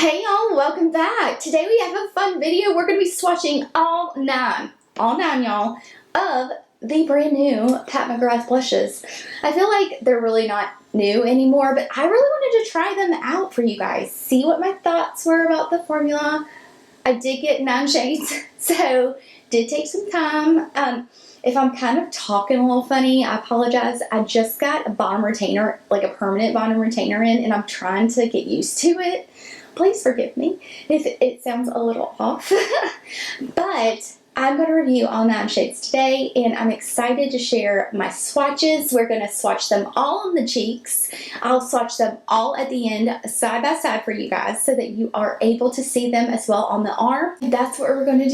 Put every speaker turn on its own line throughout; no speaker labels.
Hey y'all, welcome back. Today we have a fun video. We're going to be swatching all nine y'all, of the brand new Pat McGrath blushes. I feel like they're really not new anymore, but I really wanted to try them out for you guys. See what my thoughts were about the formula. I did get 9 shades, so did take some time. If I'm kind of talking a little funny, I apologize. I just got a bottom retainer, like a permanent bottom retainer in, and I'm trying to get used to it. Please forgive me if it sounds a little off. But I'm going to review all 9 shades today, and I'm excited to share my swatches. We're going to swatch them all on the cheeks. I'll swatch them all at the end, side by side for you guys, so that you are able to see them as well on the arm. That's what we're going to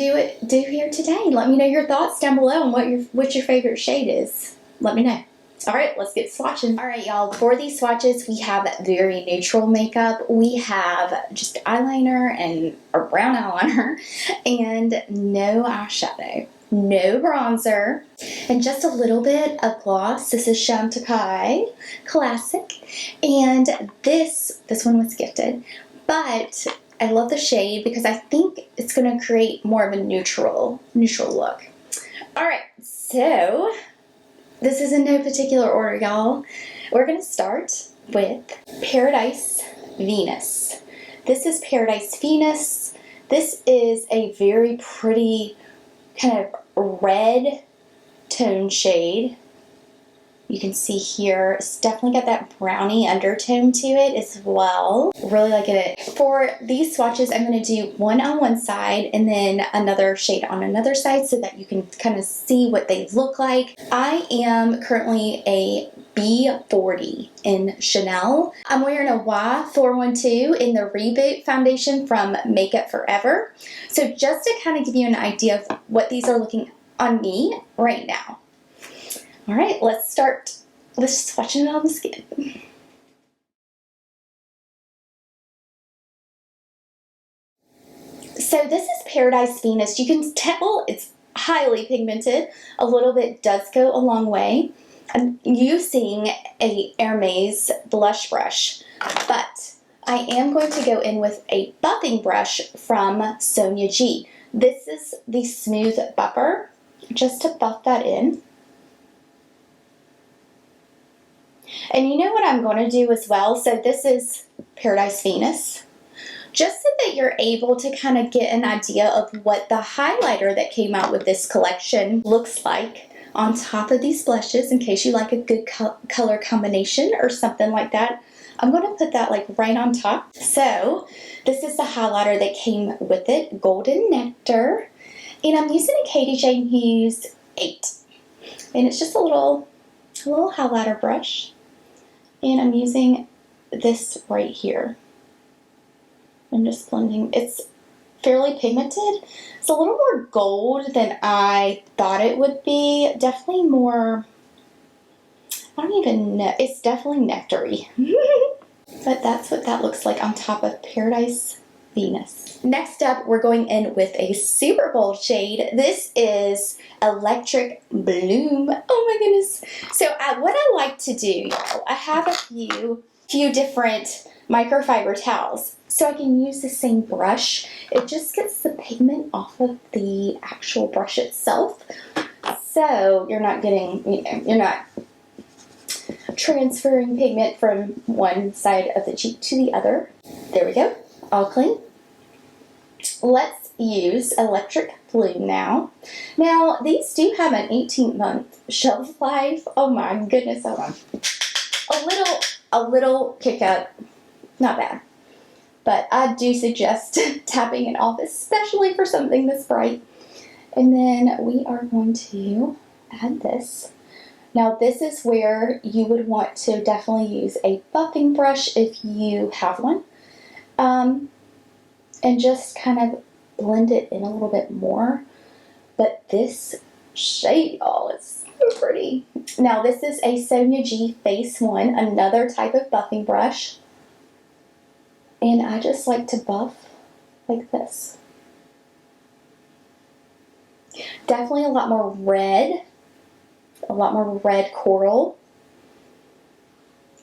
do here today. Let me know your thoughts down below on what your favorite shade is. Let me know. Alright, let's get swatching. Alright y'all, for these swatches we have very neutral makeup. We have just eyeliner and a brown eyeliner and no eyeshadow, no bronzer, and just a little bit of gloss. This is Chantecaille Classic, and this one was gifted, but I love the shade because I think it's going to create more of a neutral look. Alright, so this is in no particular order, y'all. We're going to start with Paradise Venus. This is Paradise Venus. This is a very pretty kind of red tone shade. You can see here, it's definitely got that brownie undertone to it as well. Really liking it. For these swatches, I'm going to do one on one side and then another shade on another side so that you can kind of see what they look like. I am currently a B40 in Chanel. I'm wearing a Y412 in the Reboot foundation from Makeup Forever. So just to kind of give you an idea of what these are looking on me right now. All right, let's start with swatching it on the skin. So this is Paradise Venus. You can tell it's highly pigmented. A little bit does go a long way. I'm using a Hermes blush brush, but I am going to go in with a buffing brush from Sonia G. This is the Smooth Buffer, just to buff that in. And you know what I'm going to do as well? So this is Paradise Venus. Just so that you're able to kind of get an idea of what the highlighter that came out with this collection looks like on top of these blushes, in case you like a good color combination or something like that. I'm going to put that like right on top. So this is the highlighter that came with it, Golden Nectar. And I'm using a Katie Jane Hughes 8. And it's just a little highlighter brush. And I'm using this right here. I'm just blending. It's fairly pigmented. It's a little more gold than I thought it would be. Definitely more, I don't even know. It's definitely nectar-y. But that's what that looks like on top of Paradise Venus. Next up, we're going in with a super bold shade. This is Electric Bloom. Oh my goodness. So what I like to do, y'all, I have a few different microfiber towels. So I can use the same brush. It just gets the pigment off of the actual brush itself. So you're not getting, you're not transferring pigment from one side of the cheek to the other. There we go. All clean. Let's use Electric Bloom now. Now, these do have an 18-month shelf life. Oh my goodness, hold on. A little kick up, not bad. But I do suggest tapping it off, especially for something this bright. And then we are going to add this. Now, this is where you would want to definitely use a buffing brush if you have one. And just kind of blend it in a little bit more. But this shade, y'all, is so pretty. Now, this is a Sonia G Face 1, another type of buffing brush. And I just like to buff like this. Definitely a lot more red coral.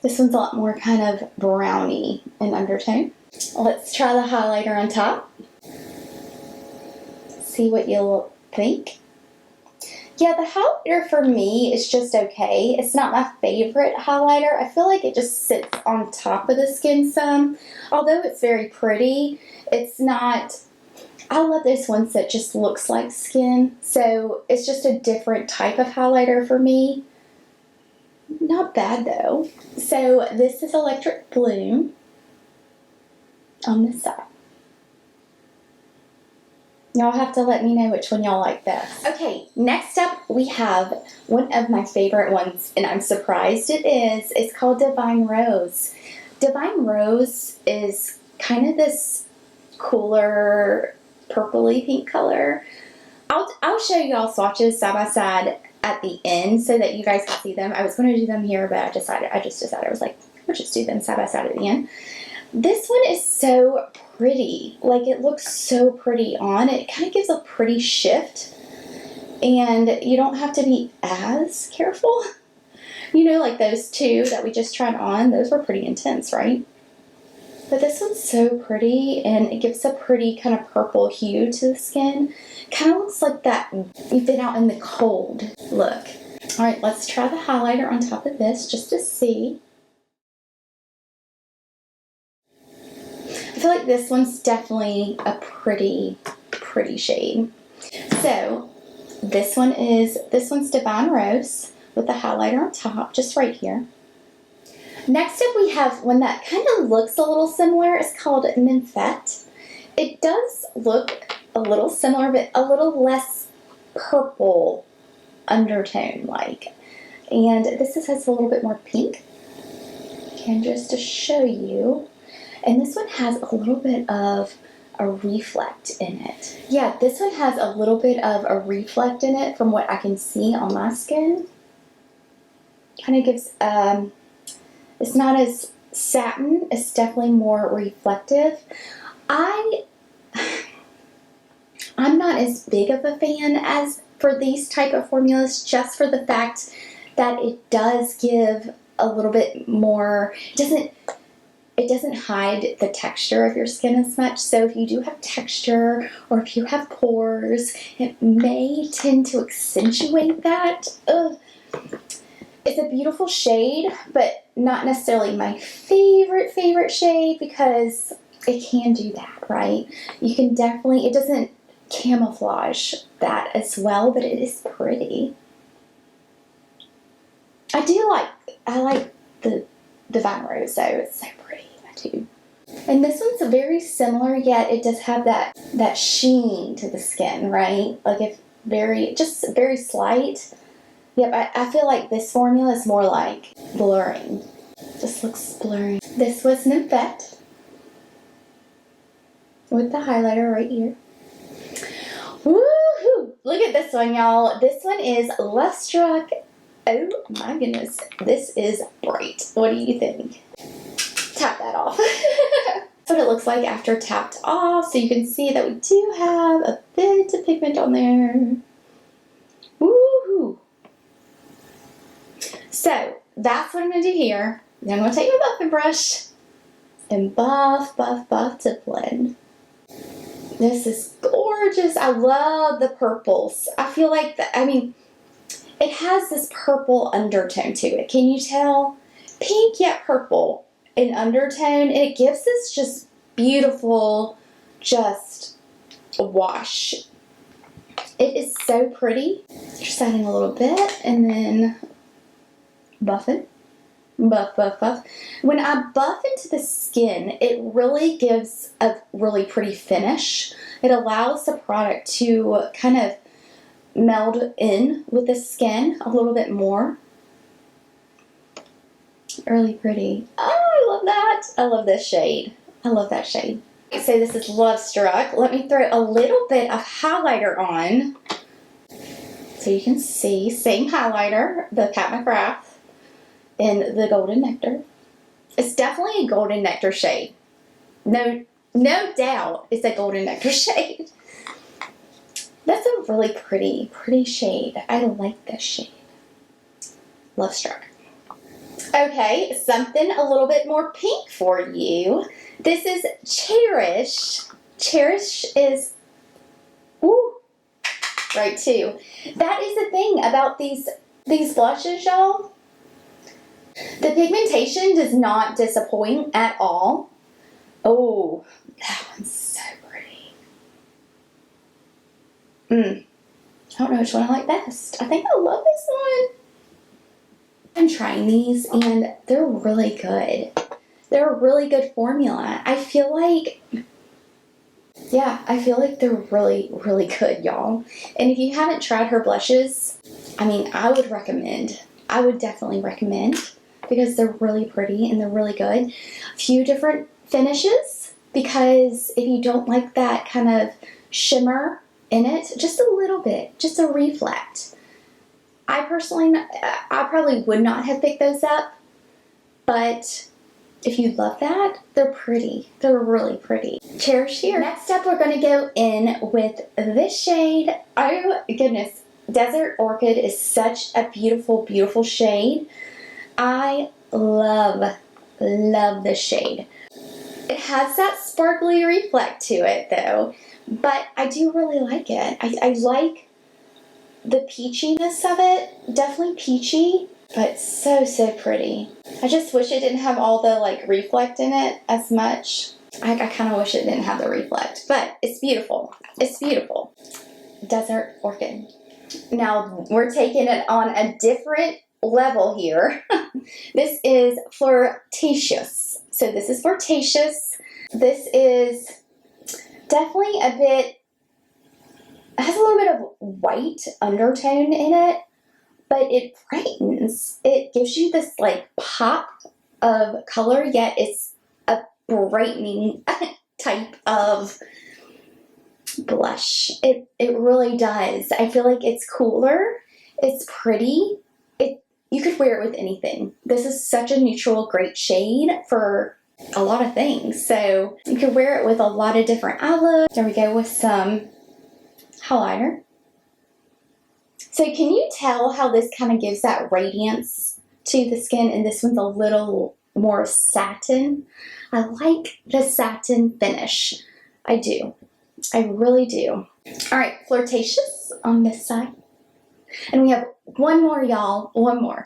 This one's a lot more kind of browny in undertone. Let's try the highlighter on top. See what you'll think. Yeah, the highlighter for me is just okay. It's not my favorite highlighter. I feel like it just sits on top of the skin some. Although it's very pretty, it's not... I love those ones that just looks like skin. So it's just a different type of highlighter for me. Not bad though. So this is Electric Bloom on this side. Y'all have to let me know which one y'all like best. Okay, next up we have one of my favorite ones, and I'm surprised it is. It's called Divine Rose. Divine Rose is kind of this cooler purpley pink color. I'll show y'all swatches side by side at the end so that you guys can see them. I was going to do them here, but I just decided I was like, we'll just do them side by side at the end. This one is so pretty. Like, it looks so pretty on. It kind of gives a pretty shift, and you don't have to be as careful. You know, like those two that we just tried on, those were pretty intense, right? But this one's so pretty, and it gives a pretty kind of purple hue to the skin. Kind of looks like that you've been out in the cold look. All right, let's try the highlighter on top of this just to see. I feel like this one's definitely a pretty shade. So this one's Divine Rose with the highlighter on top, just right here. Next up we have one that kind of looks a little similar. It's called Nymphet. It does look a little similar, but a little less purple undertone like. And this has a little bit more pink. And just to show you, and this one has a little bit of a reflect in it. Yeah, this one has a little bit of a reflect in it from what I can see on my skin. Kind of gives, it's not as satin, it's definitely more reflective. I'm not as big of a fan as for these type of formulas, just for the fact that it does give a little bit more, it doesn't hide the texture of your skin as much. So if you do have texture or if you have pores, it may tend to accentuate that. Ugh. It's a beautiful shade, but not necessarily my favorite shade, because it can do that, right? You can definitely, it doesn't camouflage that as well, but it is pretty. I like the Divine Rose though. It's so pretty. Too. And this one's very similar, yet it does have that sheen to the skin, right? Like if just very slight. Yep, I feel like this formula is more like blurring. Just looks blurring. This was Nymphet with the highlighter right here. Woohoo! Look at this one, y'all. This one is Love Struck. Oh my goodness, this is bright. What do you think? Tap that off. That's what it looks like after tapped off. So you can see that we do have a bit of pigment on there. Woohoo! So that's what I'm going to do here. Then I'm going to take my buffing brush and buff to blend. This is gorgeous. I love the purples. I feel like it has this purple undertone to it. Can you tell? Pink yet purple in undertone, and it gives this just beautiful, just wash. It is so pretty. Just adding a little bit, and then buffing. Buff. When I buff into the skin, it really gives a really pretty finish. It allows the product to kind of meld in with the skin a little bit more. Really pretty. Oh, I love that. I love this shade. I love that shade. So this is Love Struck. Let me throw a little bit of highlighter on so you can see. Same highlighter, the Pat McGrath in the Golden Nectar. It's definitely a Golden Nectar shade. No doubt it's a Golden Nectar shade. That's a really pretty shade. I like this shade. Love Struck. Okay, something a little bit more pink for you. This is Cherish. Cherish is, ooh, right too. That is the thing about these blushes, y'all. The pigmentation does not disappoint at all. Oh, that one's so pretty. I don't know which one I like best. I think I love this one. I'm trying these and they're really good. They're a really good formula. I feel like they're really, really good, y'all. And if you haven't tried her blushes, I mean, I would recommend. I would definitely recommend because they're really pretty and they're really good. A few different finishes because if you don't like that kind of shimmer in it, just a little bit, just a reflect. I probably would not have picked those up, but if you love that, they're pretty. They're really pretty. Cherish here. Next up, we're going to go in with this shade. Oh, goodness. Desert Orchid is such a beautiful, beautiful shade. I love this shade. It has that sparkly reflect to it, though, but I do really like it. I like the peachiness of it. Definitely peachy, but so, so pretty. I just wish it didn't have all the like reflect in it as much. I kind of wish it didn't have the reflect, but it's beautiful. It's beautiful. Desert Orchid. Now we're taking it on a different level here. This is Flirtatious. So this is Flirtatious. This is definitely it has a little bit of white undertone in it, but it brightens. It gives you this like pop of color, yet it's a brightening type of blush. It really does. I feel like it's cooler. It's pretty. You could wear it with anything. This is such a neutral, great shade for a lot of things. So you could wear it with a lot of different eye looks. There we go with some highlighter. So can you tell how this kind of gives that radiance to the skin, and this one's a little more satin? I like the satin finish. I do. I really do. All right, Flirtatious on this side. And we have one more, y'all. One more.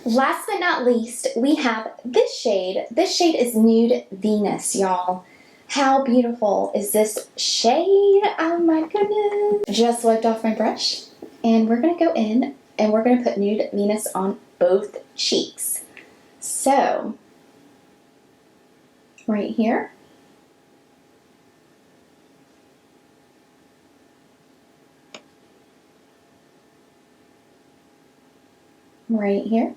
Last but not least, we have this shade. This shade is Nude Venus, y'all. How beautiful is this shade? Oh my goodness. Just wiped off my brush. And we're going to go in and we're going to put Nude Venus on both cheeks. So, right here. Right here.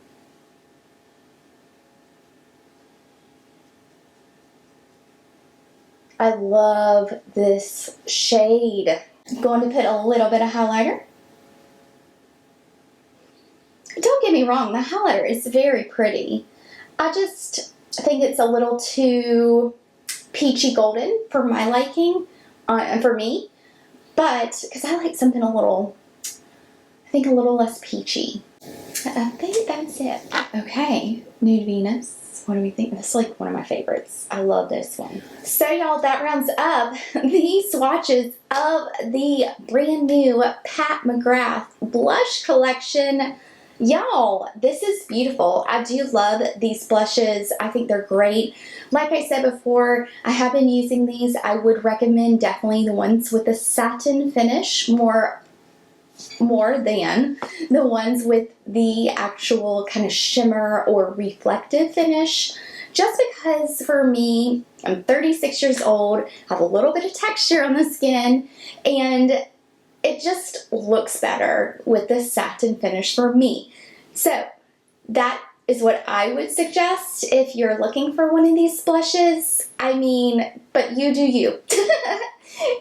I love this shade. I'm going to put a little bit of highlighter. Don't get me wrong, the highlighter is very pretty. I just think it's a little too peachy golden for my liking, and for me. But, because I like something a little less peachy. I think that's it. Okay, Nude Venus. What do we think? This is like one of my favorites. I love this one. So y'all, that rounds up the swatches of the brand new Pat McGrath blush collection. Y'all, this is beautiful. I do love these blushes. I think they're great. Like I said before, I have been using these. I would recommend definitely the ones with the satin finish more than the ones with the actual kind of shimmer or reflective finish. Just because for me, I'm 36 years old, have a little bit of texture on the skin, and it just looks better with the satin finish for me. So that is what I would suggest if you're looking for one of these blushes. I mean, but you do you.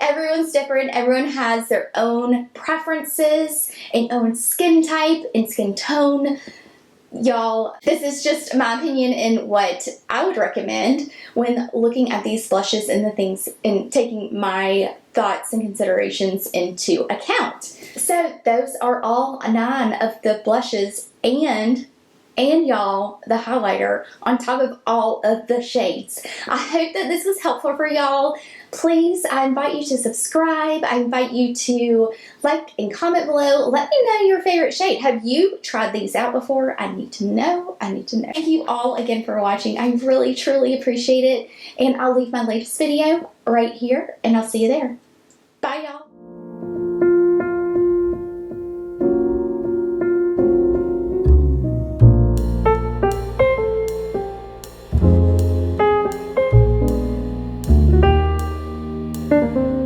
Everyone's different. Everyone has their own preferences and own skin type and skin tone. Y'all, this is just my opinion and what I would recommend when looking at these blushes and the things and taking my thoughts and considerations into account. So those are all 9 of the blushes and and y'all, the highlighter on top of all of the shades. I hope that this was helpful for y'all. Please, I invite you to subscribe. I invite you to like and comment below. Let me know your favorite shade. Have you tried these out before? I need to know. I need to know. Thank you all again for watching. I really, truly appreciate it. And I'll leave my latest video right here, and I'll see you there. Bye, y'all. Thank you.